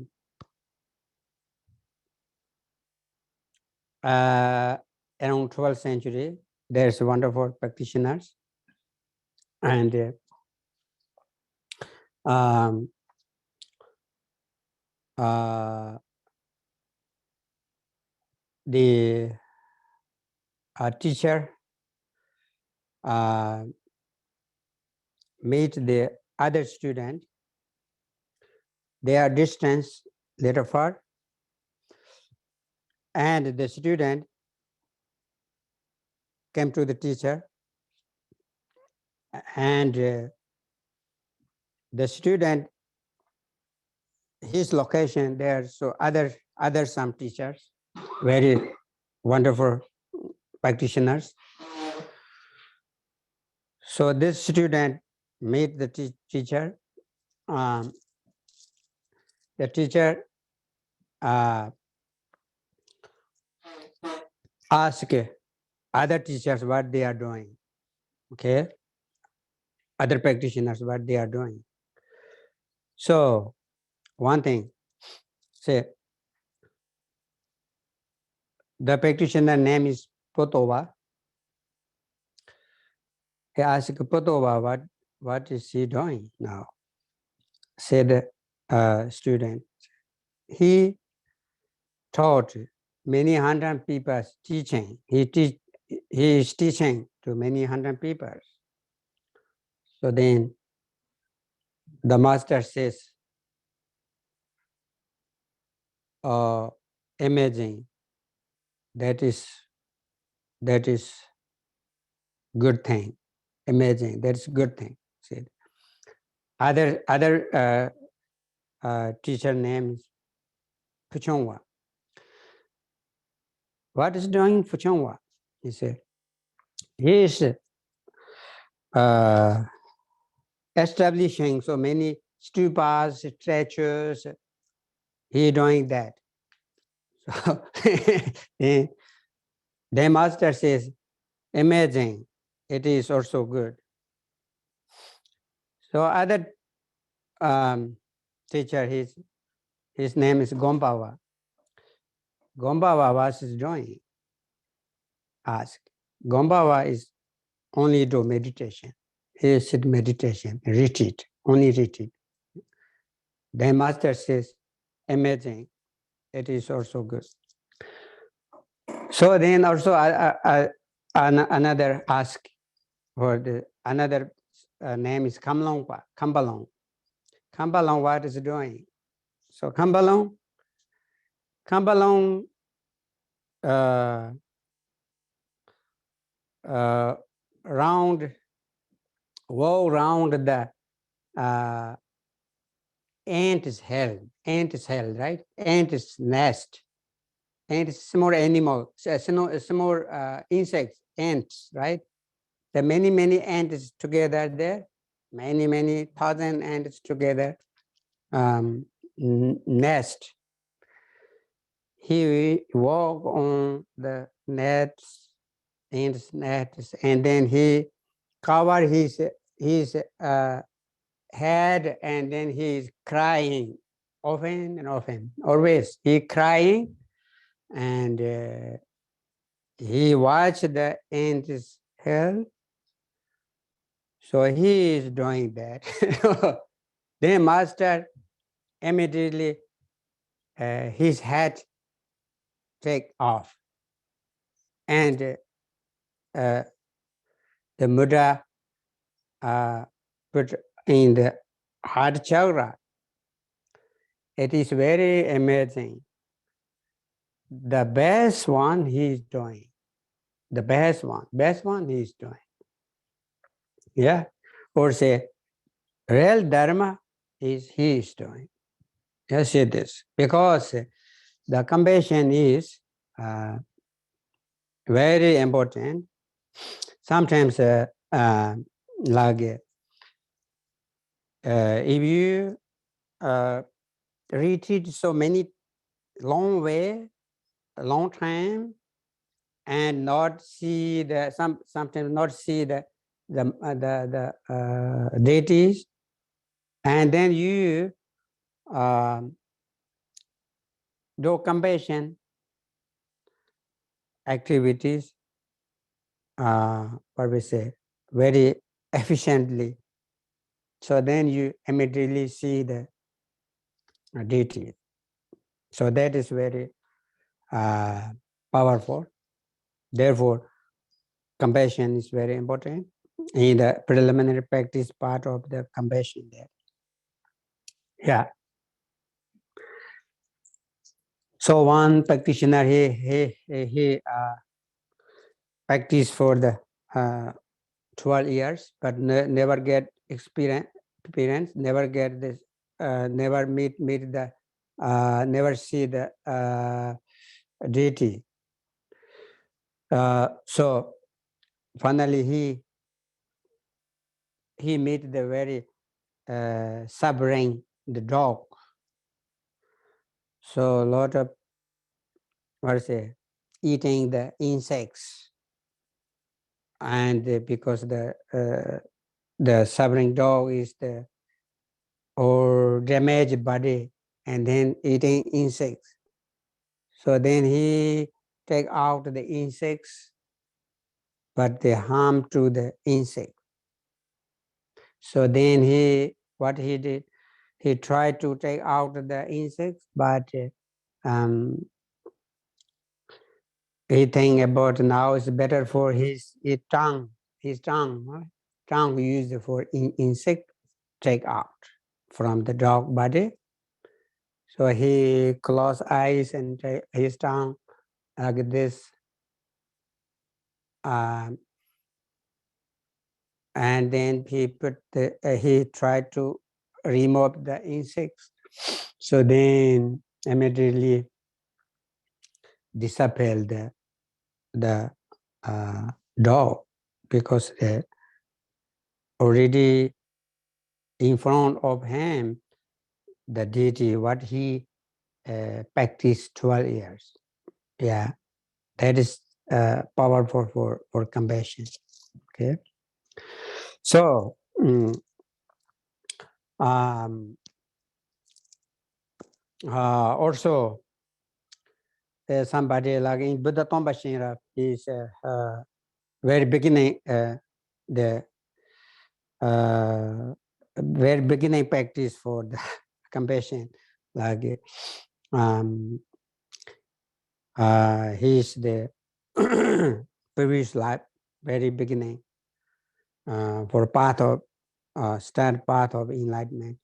around 12th century, there's wonderful practitioners, and um, the teacher meet the other student. They are distance little far, and the student came to the teacher, and the student, his location there, so other some teachers, very wonderful practitioners. So this student meet the teacher. Um, the teacher ask other teachers what they are doing. Okay, other practitioners what they are doing. So one thing, say the practitioner name is Potova. He asked Potova what is he doing now? Said student, he taught many hundred people teaching. He is teaching to many hundred people. So then the master says, amazing. That is good thing. Amazing. That's good thing. Said other teacher name is Puchongwa. What is doing Puchongwa? He said he is establishing so many stupas, statues. He doing that. So the master says, amazing. It is also good. So other teacher, His name is Gombaba. Gombaba, what is doing? Ask. Gombaba is only do meditation. He said meditation, retreat, only retreat. The master says, amazing. It is also good. So then also another ask for the another name is Kamlongpa, Kambalong. Kambalong, what is doing? So Kambalong uh, uh, round, go round the ant is held, right? Ant is nest. Ant is small animal, small insects, ants, right? The many ants together there, many thousand ants together, nest. He walk on the nets, ants nets, and then he cover his head, and then he's crying often and often, always he crying, and he watched the ants hell. So he is doing that. Then master immediately his hat take off, and the Buddha put in the heart chakra. It is very amazing. The best one he is doing. The best one he is doing. Yeah, or say real dharma is he is doing. Yes, say this because the compassion is very important. Sometimes, like if you retreat so many long way, a long time, and not see the sometimes not see the deities, and then you do compassion activities, what we say, very efficiently. So then you immediately see the deity. So that is very powerful. Therefore, compassion is very important. In the preliminary practice part of the compassion there. Yeah. So one practitioner, he practiced for the 12 years, but never get experience, never get this, never meet the, never see the deity. So finally he meet the very suffering, the dog. So a lot of, what is it, eating the insects, and because the suffering dog is the or damaged body, and then eating insects. So then he take out the insects, but they harm to the insect. So then what he did, he tried to take out the insects, but he think about now it's better for his tongue, right? Tongue used for insect take out from the dog body. So he closed eyes and take his tongue like this, and then he tried to remove the insects. So then immediately disappeared the dog, because already in front of him the deity what he practiced 12 years. Yeah, that is powerful for compassion. Okay, so um, Also, somebody like in Buddha Tomba Shinra is very beginning the very beginning practice for the compassion. Like um, he is the previous life, very beginning for path of start path of enlightenment.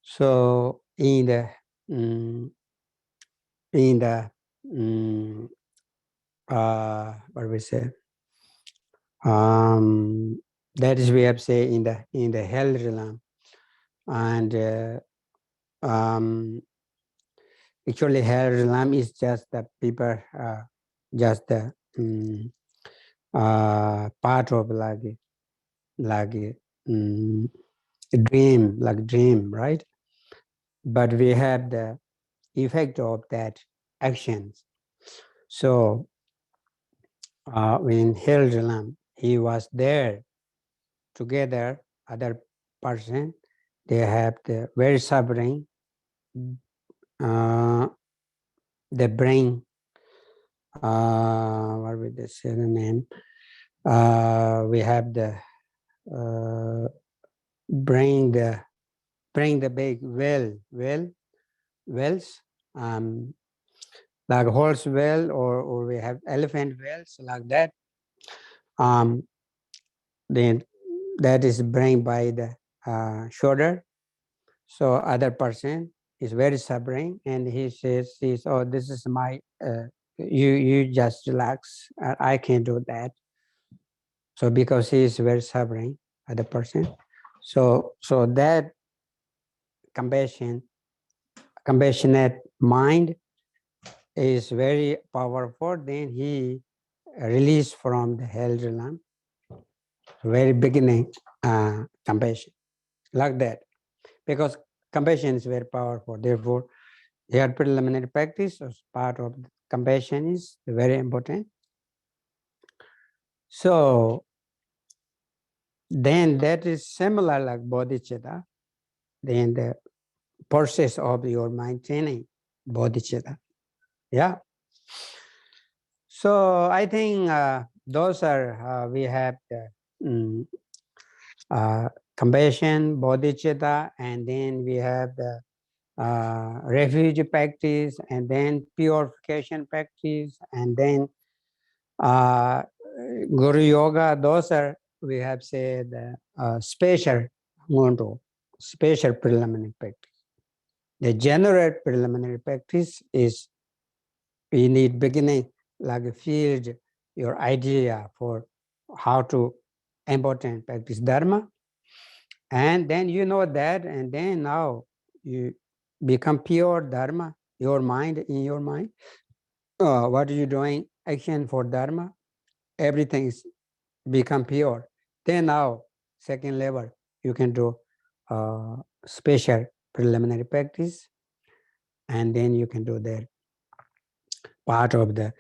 So um, in the what we say that is we have say in the hell realm, and actually hell realm is just the people just the part of like um, dream, right? But we have the effect of that actions. So in hell realm, he was there together, other person, they have the very suffering, the brain, what would they say the name? We have the bring the big wells, like horse well, or we have elephant wells like that. Then that is bring by the shoulder. So other person is very suffering, and he says, "Oh, this is my. You just relax. I can't do that." So because he is very suffering, other person. So that compassionate mind is very powerful. Then he released from the hell realm, very beginning compassion like that, because compassion is very powerful. Therefore, here preliminary practice as part of compassion is very important. So then that is similar like bodhicitta. Then the process of your maintaining bodhicitta. Yeah. So I think those are we have the compassion, bodhicitta, and then we have the refuge practice, and then purification practice, and then Guru Yoga. Those are we have said special Ngondo, special preliminary practice. The general preliminary practice is we need beginning like field your idea for how to important practice dharma, and then you know that, and then now you become pure dharma, your mind in your mind. What are you doing? Action for dharma. Everything is become pure. Then now, second level, you can do special preliminary practice, and then you can do that part of the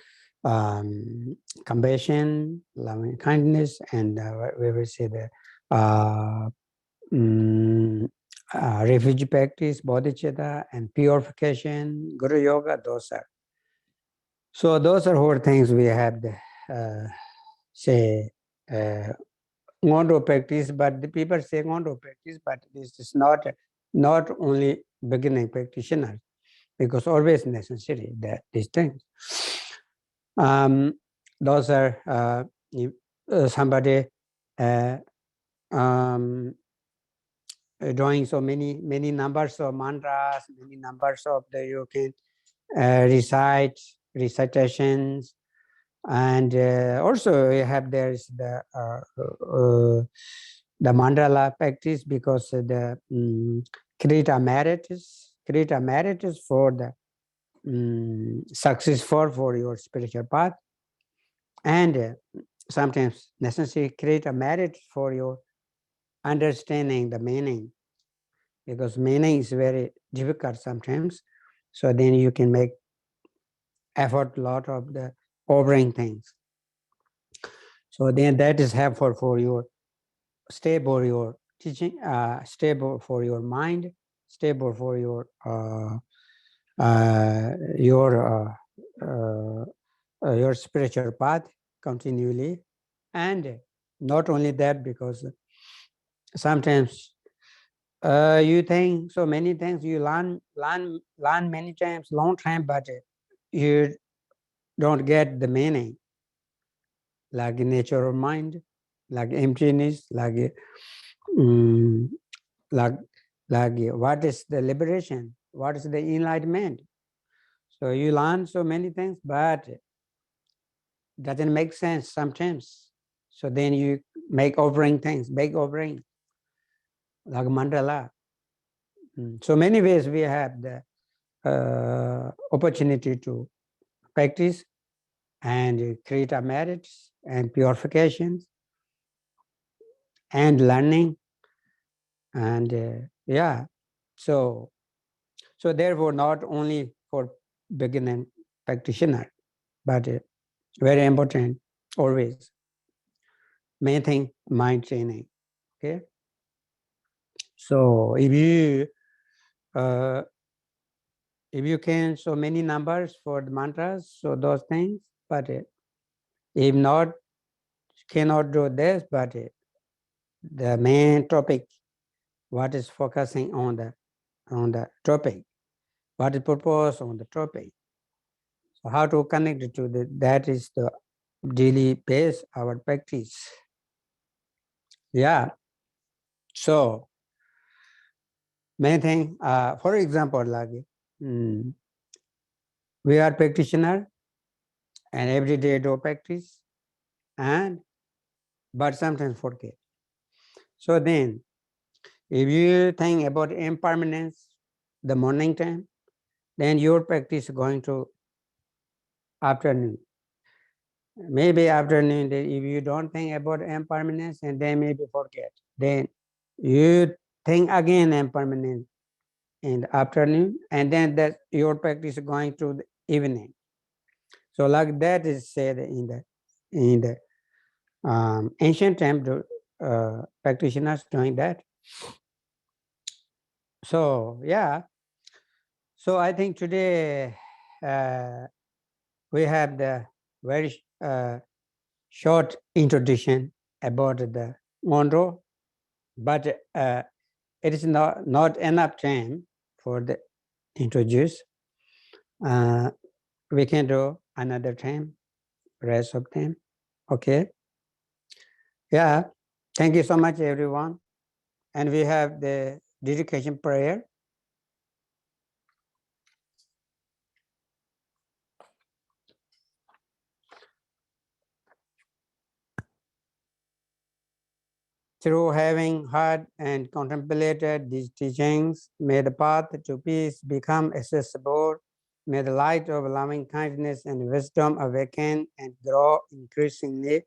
compassion, loving kindness, and we will say the refuge practice, bodhicitta, and purification, Guru Yoga, those are. So those are whole things we have the, say, Ngondo practice, but the people say Ngondo practice, but this is not only beginning practitioners, because always necessary that these things. Those are somebody drawing so many numbers of mantras, many numbers of the you can recitations, and also we have there's the mandala practice, because the Krita merit is for the successful for your spiritual path, and sometimes necessary create a merit for your understanding the meaning, because meaning is very difficult sometimes. So then you can make effort lot of the covering things. So then that is helpful for your stable your teaching, stable for your mind, stable for your your spiritual path continually. And not only that, because sometimes you think so many things, you learn many times, long time, but you don't get the meaning, like nature of mind, like emptiness, mm, like what is the liberation, what is the enlightenment. So you learn so many things, but doesn't make sense sometimes. So then you make offering things, big offering, like mandala. So many ways we have the opportunity to practice and create our merits and purifications and learning. And yeah, so therefore not only for beginner practitioner, but very important always. Main thing, mind training. Okay. So uh, if you can, so many numbers for the mantras, so those things, but if not, cannot do this, but the main topic, what is focusing on the topic, what is purpose on the topic. So how to connect it to that is the daily base our practice. Yeah. So main thing, for example, like we are practitioner and every day do practice, and but sometimes forget. So then if you think about impermanence, the morning time, then your practice is going to afternoon. Maybe afternoon, if you don't think about impermanence, and then maybe forget. Then you think again impermanence in the afternoon, and then that your practice is going to the evening. So like that is said in the ancient time, practitioners doing that. So yeah, so I think today we have the very short introduction about the Monroe, but it is not enough time for the introduce. We can do another time, rest of time. Okay. Yeah. Thank you so much, everyone. And we have the dedication prayer. Through having heard and contemplated these teachings, may the path to peace become accessible. May the light of loving kindness and wisdom awaken and grow increasingly.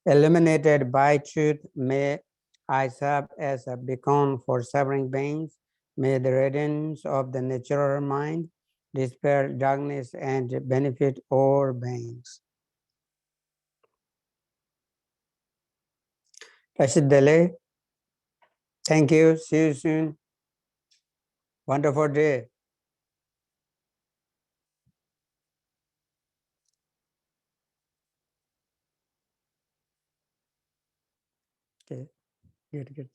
Illuminated by truth, may I serve as a beacon for suffering beings. May the radiance of the natural mind dispel darkness and benefit all beings. Rashid, thank you. See you soon. Wonderful day. Okay, good.